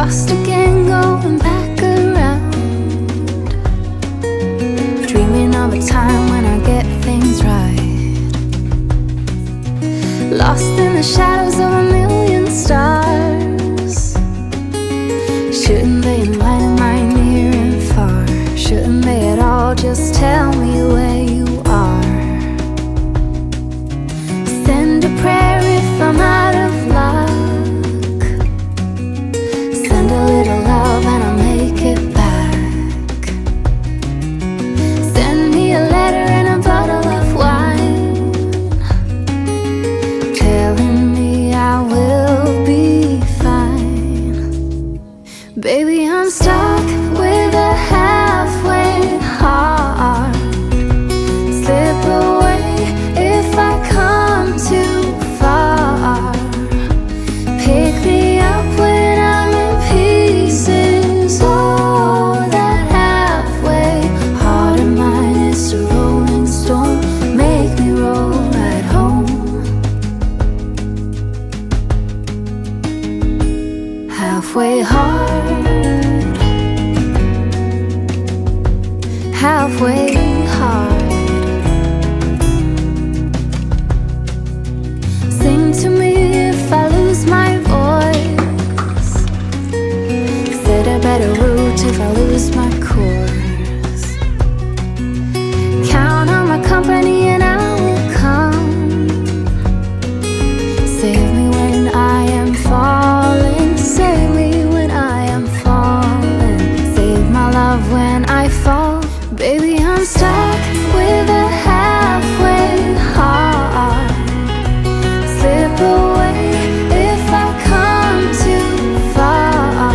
lost again, going back around, dreaming of a time when I get things right, lost in the shadows of a million stars. Shouldn't they enlighten my near and far? Shouldn't they at all just tell me where you are? Send a prayer if I'm out of luck, send a little love and I'll make it back. Send me a letter and a bottle of wine, telling me I will be fine. Baby, I'm stuck with a halfway heart. Slip away if I come too far. Pick me up when I'm in pieces. Oh, that halfway heart of mine is a rolling stone. Make me roll right home. Halfway hard, halfway hard. Sing to me if I lose my voice, set a better route if I lose my course. Count on my company and I will come. Save me when I am falling, save me when I am falling, save my love when I fall. Baby, I'm stuck with a halfway heart. Slip away if I come too far.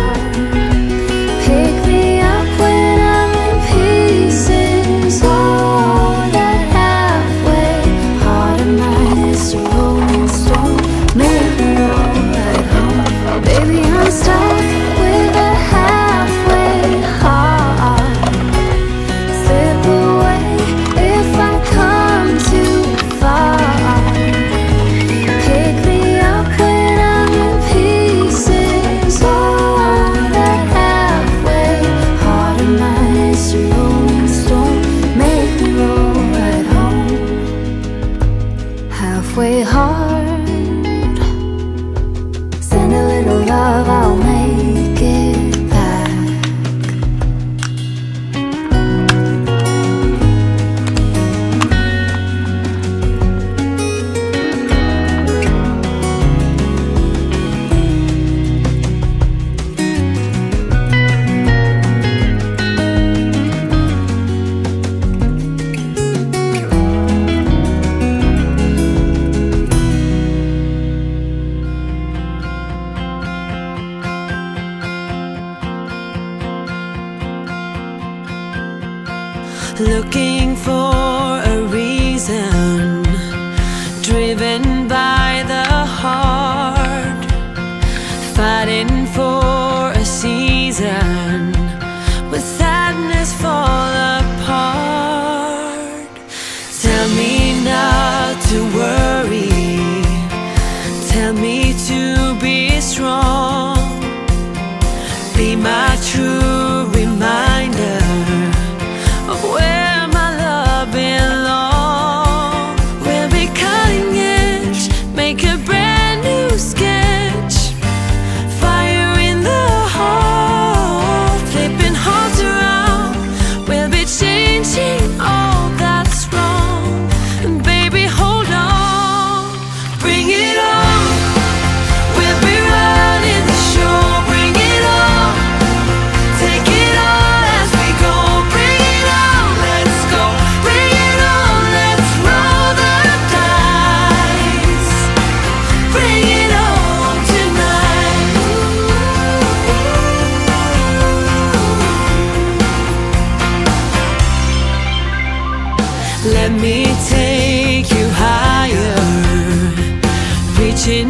Pick me up when I'm in pieces. Oh, that halfway heart of mine is a rolling stone. Make me roll right home. Baby, I'm stuck with a halfway heart. Slip away if I come too far. Pick me up when I'm in pieces. Oh, that halfway heart of mine is a rolling stone. Make me roll right home. Halfway hard, send a little love, I'll make it back. Looking for a reason, driven by the heart, fighting for a season, when sadness fall apart. Tell me not to worry, tell me to be strong, be my true reminder of where my love belongs. We'll be cutting edge, make a brand new sketch. Fire in the heart, flipping hearts around. We'll be changing all that's wrong. And baby, hold on, bring it on. We'll be running the show, bring it on. Take it all as we go, bring it on, let's go, bring it on, let's roll the dice, bring it on tonight. Let me take you higher, reaching